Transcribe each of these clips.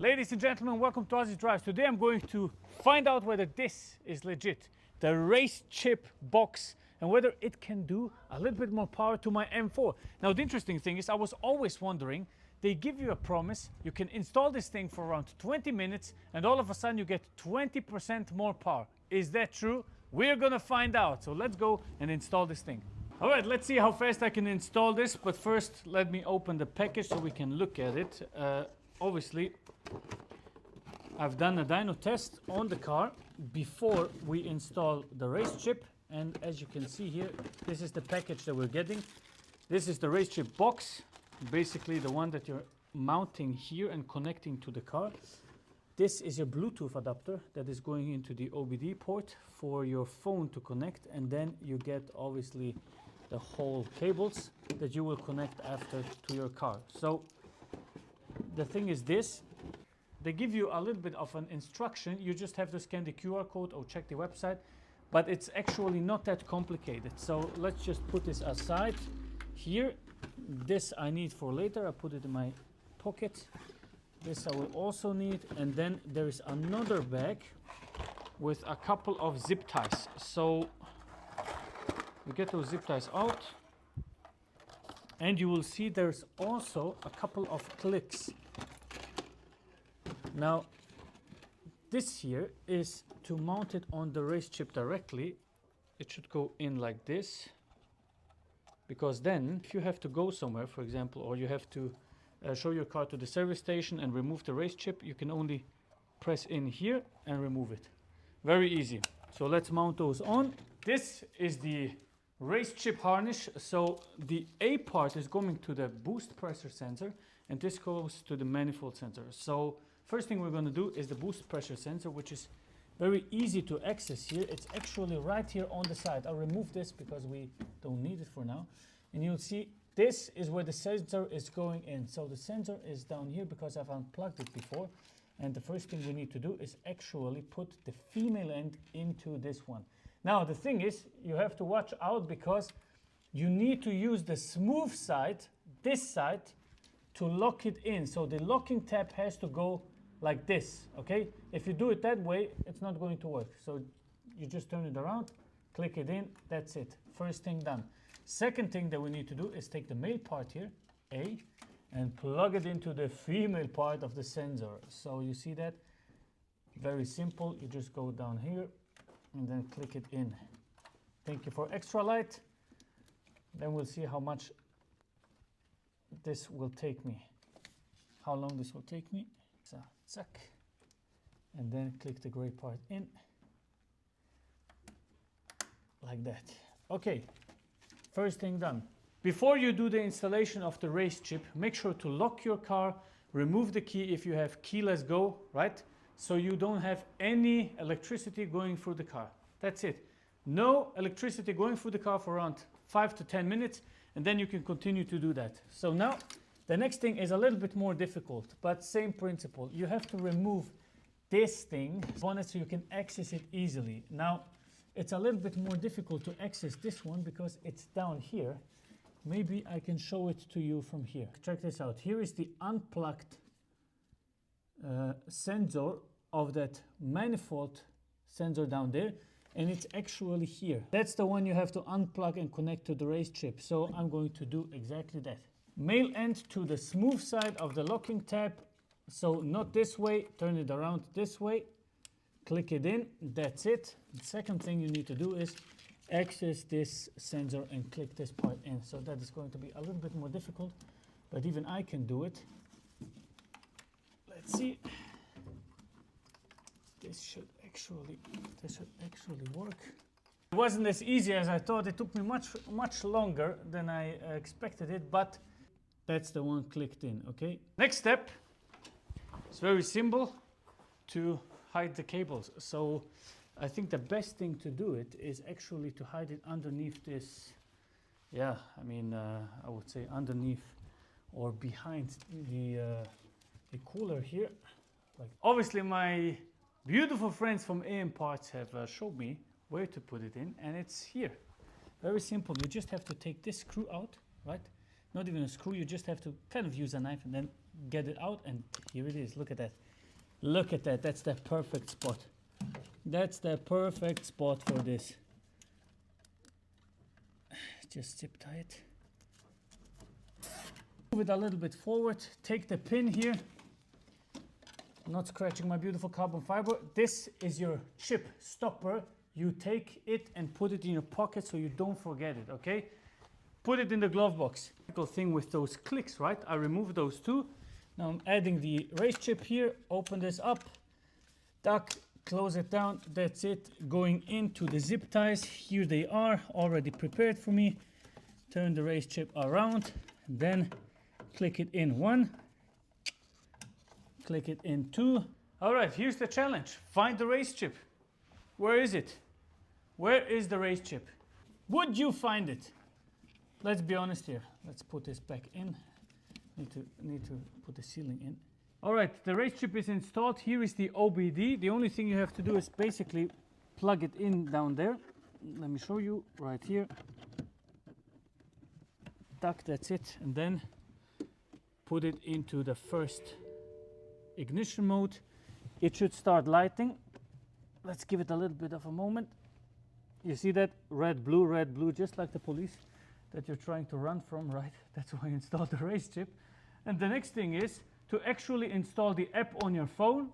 Ladies and gentlemen, welcome to Aussie Drives. Today I'm going to find out whether this is legit, the RaceChip box, and whether it can do a little bit more power to my M4. Now the interesting thing is I was always wondering, they give you a promise, you can install this thing for around 20 minutes and all of a sudden you get 20% more power. Is that true? We're gonna find out. So let's go and install this thing. All right, let's see how fast I can install this, but first let me open the package so we can look at it. Obviously, I've done a dyno test on the car before we install the RaceChip, and as you can see here, this is the package that we're getting. This is the RaceChip box, basically the one that you're mounting here and connecting to the car. This is your Bluetooth adapter that is going into the OBD port for your phone to connect, and then you get obviously the whole cables that you will connect after to your car. So the thing is this, they give you a little bit of an instruction. You just have to scan the QR code or check the website, but it's actually not that complicated. So let's just put this aside here. This I need for later. I put it in my pocket. This I will also need. And then there is another bag with a couple of zip ties. So we get those zip ties out. And you will see there's also a couple of clicks. Now, this here is to mount it on the RaceChip directly. It should go in like this, because then if you have to go somewhere, for example, or you have to show your car to the service station and remove the RaceChip, you can only press in here and remove it. Very easy. So let's mount those on. This is the RaceChip harness. So the A part is going to the boost pressure sensor and this goes to the manifold sensor. So first thing we're going to do is the boost pressure sensor, which is very easy to access here. It's actually right here on the side. I'll remove this because we don't need it for now. And you'll see this is where the sensor is going in. So the sensor is down here because I've unplugged it before. And the first thing we need to do is actually put the female end into this one. Now the thing is, you have to watch out because you need to use the smooth side, this side, to lock it in. So the locking tab has to go like this, okay? If you do it that way, it's not going to work. So you just turn it around, click it in, that's it. First thing done. Second thing that we need to do is take the male part here, A, and plug it into the female part of the sensor. So you see that? Very simple. You just go down here and then click it in. Thank you for extra light. Then we'll see how much this will take me. How long this will take me. So, zack. And then click the gray part in. Like that. Okay. First thing done. Before you do the installation of the RaceChip, make sure to lock your car, remove the key if you have keyless go, right? So you don't have any electricity going through the car. That's it. No electricity going through the car for around 5 to 10 minutes, and then you can continue to do that. So now, the next thing is a little bit more difficult, but same principle. You have to remove this thing, so you can access it easily. Now, it's a little bit more difficult to access this one because it's down here. Maybe I can show it to you from here. Check this out. Here is the unplugged sensor of that manifold sensor down there, and it's actually here. That's the one you have to unplug and connect to the RaceChip. So I'm going to do exactly that. Male end to the smooth side of the locking tab. So not this way, turn it around this way, click it in, that's it. The second thing you need to do is access this sensor and click this part in. So that is going to be a little bit more difficult, but even I can do it. Let's see. This should actually work. It wasn't as easy as I thought. It took me much longer than I expected it, but that's the one clicked in, okay? Next step, it's very simple to hide the cables. So I think the best thing to do it is actually to hide it underneath this, I would say underneath or behind the cooler here. Like, obviously my beautiful friends from AM Parts have showed me where to put it in, and it's here. Very simple. You just have to take this screw out, right? Not even a screw, you just have to kind of use a knife and then get it out, and here it is. Look at that. Look at that, that's the perfect spot. That's the perfect spot for this. Just zip tie it. Move it a little bit forward, take the pin here. Not scratching my beautiful carbon fiber. This is your chip stopper. You take it and put it in your pocket so you don't forget it, okay? Put it in the glove box. Thing with those clicks, right? I remove those two. Now I'm adding the race chip here. Open this up, duck, close it down. That's it. Going into the zip ties. Here they are, already prepared for me. Turn the race chip around, then click it in one. Click it in two. All right, here's the challenge. Find the race chip. Where is it? Where is the race chip? Would you find it? Let's be honest here. Let's put this back in. Need to put the sealing in. All right, the race chip is installed. Here is the OBD. The only thing you have to do is basically plug it in down there. Let me show you right here. Duck, that's it. And then put it into the first ignition mode. It should start lighting. Let's give it a little bit of a moment. You see that red, blue, just like the police that you're trying to run from, right? That's why I installed the race chip. And the next thing is to actually install the app on your phone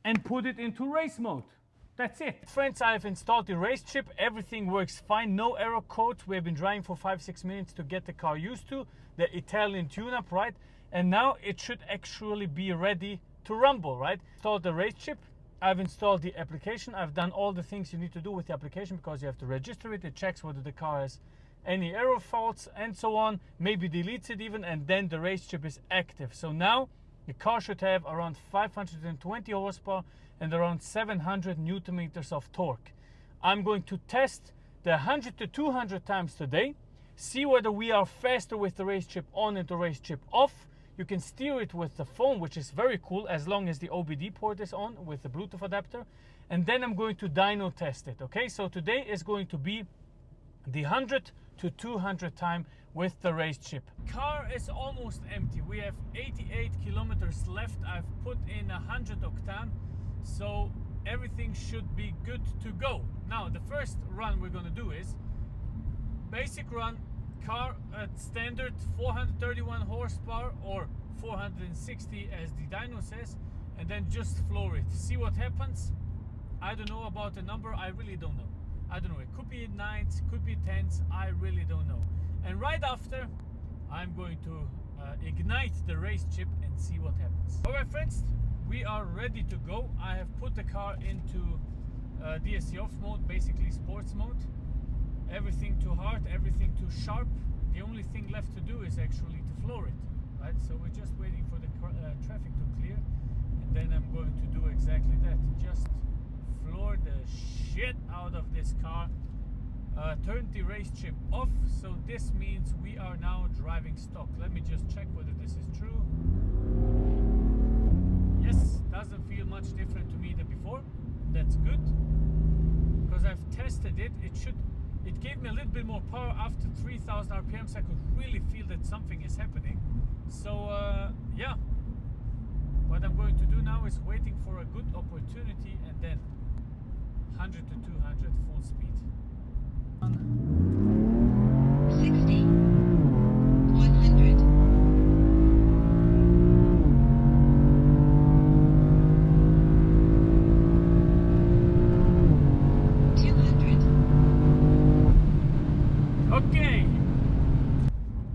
and put it into race mode. That's it. Friends, I've installed the race chip. Everything works fine. No error code. We have been driving for 5-6 minutes to get the car used to the Italian tune-up, right? And now it should actually be ready to rumble, right? Installed the race chip. I've installed the application. I've done all the things you need to do with the application because you have to register it. It checks whether the car has any error faults and so on. Maybe deletes it even, and then the race chip is active. So now the car should have around 520 horsepower and around 700 Newton meters of torque. I'm going to test the 100 to 200 times today. See whether we are faster with the race chip on and the race chip off. You can steer it with the phone, which is very cool, as long as the OBD port is on with the Bluetooth adapter. And then I'm going to dyno test it, okay? So today is going to be the 100 to 200 time with the race chip. Car is almost empty. We have 88 kilometers left. I've put in 100 octane, so everything should be good to go. Now, the first run we're gonna do is basic run. Car at standard 431 horsepower or 460 as the dyno says, and then just floor it. See what happens. I don't know about the number. I really don't know. I don't know. It could be 9s, could be 10s. I really don't know. And right after, I'm going to ignite the race chip and see what happens. All right, friends, we are ready to go. I have put the car into DSC off mode, basically sports mode. Everything too hard, everything too sharp. The only thing left to do is actually to floor it, right? So we're just waiting for the traffic to clear, and then I'm going to do exactly that. Just floor the shit out of this car. Turn the race chip off, so this means we are now driving stock. Let me just check whether this is true. Yes, doesn't feel much different to me than before. That's good, because I've tested it. It gave me a little bit more power after 3000 RPMs. I could really feel that something is happening. So yeah, what I'm going to do now is waiting for a good opportunity and then 100 to 200 full speed. 60, 100. 200. Okay.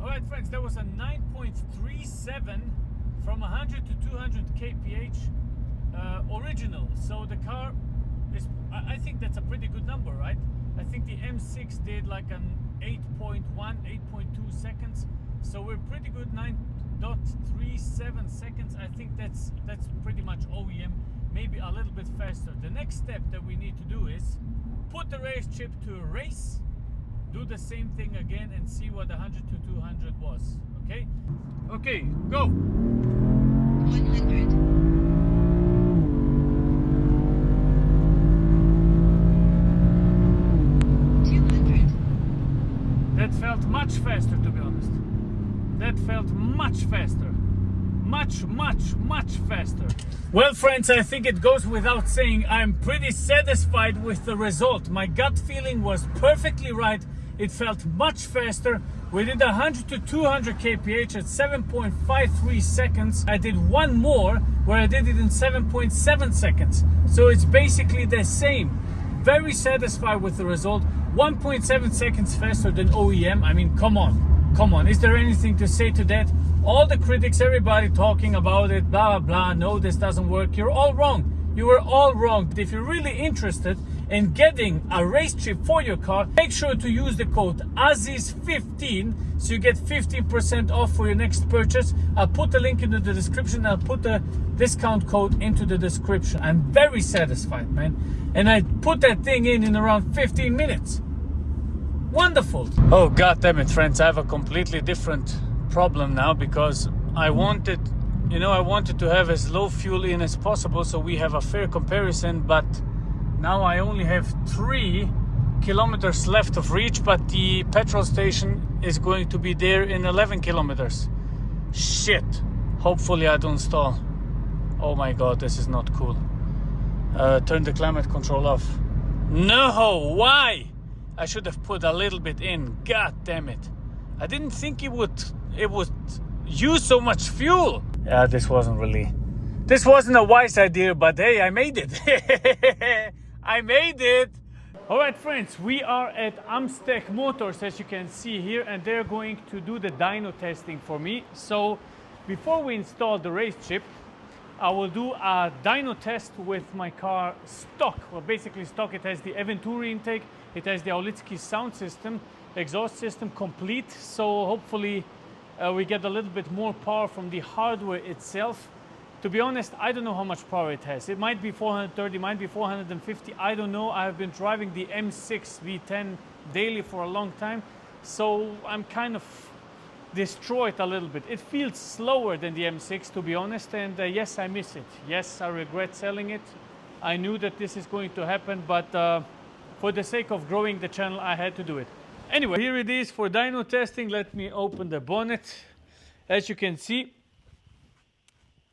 All right, friends, that was a 9.37 from 100 to 200 kph original. So the car is, I think that's a pretty good number, right? I think the M6 did like an 8.1, 8.2 seconds. So we're pretty good, 9.37 seconds. I think that's pretty much OEM, maybe a little bit faster. The next step that we need to do is put the race chip to a race, do the same thing again and see what 100 to 200 was, okay? Okay, go! 100. 200. That felt much faster, to be honest. That felt much faster. much faster. Well friends, I think it goes without saying, I'm pretty satisfied with the result. My gut feeling was perfectly right. It felt much faster. We did 100 to 200 kph at 7.53 seconds. I did one more where I did it in 7.7 seconds. So it's basically the same. Very satisfied with the result. 1.7 seconds faster than OEM. I mean, come on. Is there anything to say to that? All the critics, everybody talking about it, blah, blah, blah. No, this doesn't work. You're all wrong. You were all wrong. If you're really interested in getting a RaceChip for your car, make sure to use the code AZIZ15 so you get 15% off for your next purchase. I'll put the link into the description. I'll put the discount code into the description. I'm very satisfied, man. And I put that thing in around 15 minutes. Wonderful. Oh, god damn it, friends. I have a completely different problem now because I wanted to have as low fuel in as possible so we have a fair comparison, but now I only have 3 kilometers left of reach, but the petrol station is going to be there in 11 kilometers. Shit. Hopefully I don't stall. Oh my god, this is not cool. Turn the climate control off. No, why? I should have put a little bit in. God damn it. I didn't think it would use so much fuel. Yeah, this wasn't a wise idea, but hey, I made it. I made it. All right, friends, we are at Amstech Motors, as you can see here, and they're going to do the dyno testing for me. So before we install the RaceChip, I will do a dyno test with my car stock. Well, basically stock. It has the Venturi intake, it has the Aulitsky sound system, exhaust system complete. So hopefully we get a little bit more power from the hardware itself. To be honest, I don't know how much power it has. It might be 430, might be 450. I don't know. I have been driving the M6 V10 daily for a long time, so I'm kind of destroyed a little bit. It feels slower than the M6, to be honest, and yes, I miss it. Yes, I regret selling it. I knew that this is going to happen, but for the sake of growing the channel, I had to do it. Anyway, here it is for dyno testing. Let me open the bonnet. As you can see,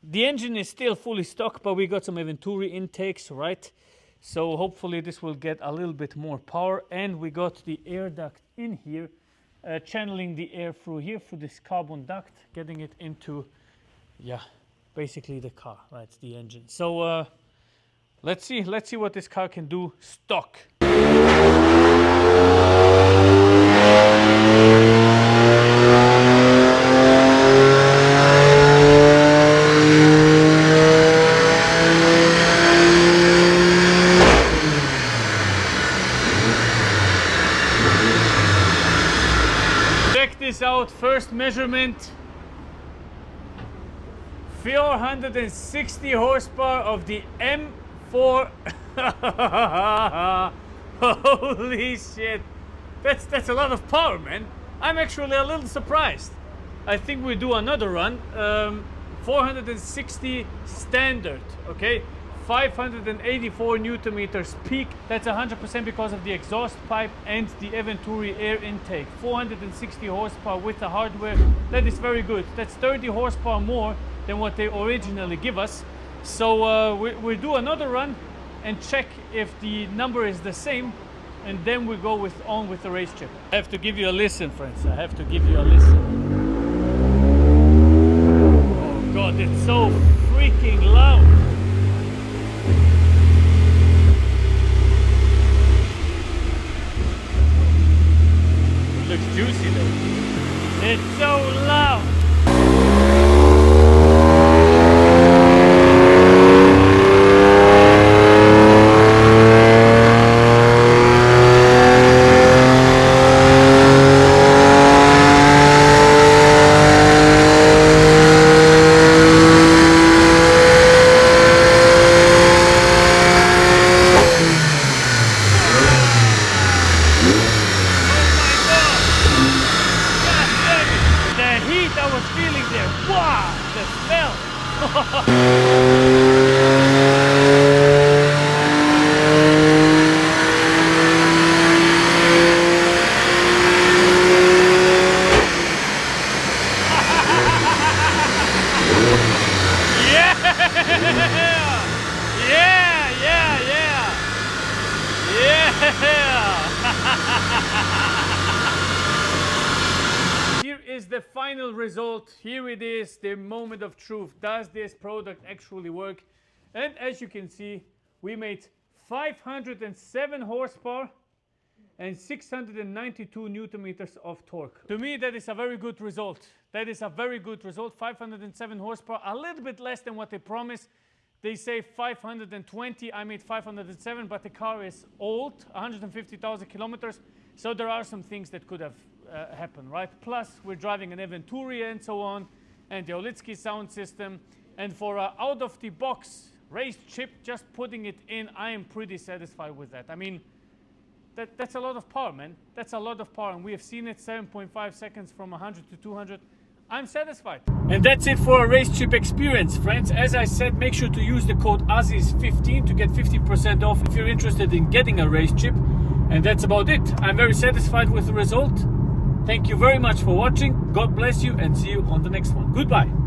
the engine is still fully stock, but we got some Venturi intakes, right? So hopefully this will get a little bit more power. And we got the air duct in here, channeling the air through here, through this carbon duct, getting it into, yeah, basically the car, right? The engine. So let's see what this car can do stock. Out first measurement, 460 horsepower of the M4. Holy shit, that's a lot of power, man. I'm actually a little surprised. I think we do another run. 460 standard, okay, 584 Newton meters peak. That's 100% because of the exhaust pipe and the Venturi air intake. 460 horsepower with the hardware. That is very good. That's 30 horsepower more than what they originally give us. So we'll do another run and check if the number is the same, and then we go on with the RaceChip. I have to give you a listen, friends. I have to give you a listen. Oh god, it's so freaking loud. Looks juicy though. It's so loud. guys, the final result. Here it is, the moment of truth. Does this product actually work? And as you can see, we made 507 horsepower and 692 newton meters of torque. To me, that is a very good result. That is a very good result. 507 horsepower, a little bit less than what they promised. They say 520, I made 507, but the car is old, 150,000 kilometers. So there are some things that could have happened, right? Plus, we're driving an Aventuria and so on, and the Olitsky sound system. And for out of the box RaceChip, just putting it in, I am pretty satisfied with that. I mean, that's a lot of power, man. That's a lot of power, and we have seen it 7.5 seconds from 100 to 200. I'm satisfied. And that's it for a RaceChip experience, friends. As I said, make sure to use the code AZIZ15 to get 50% off if you're interested in getting a RaceChip. And that's about it. I'm very satisfied with the result. Thank you very much for watching. God bless you, and see you on the next one. Goodbye.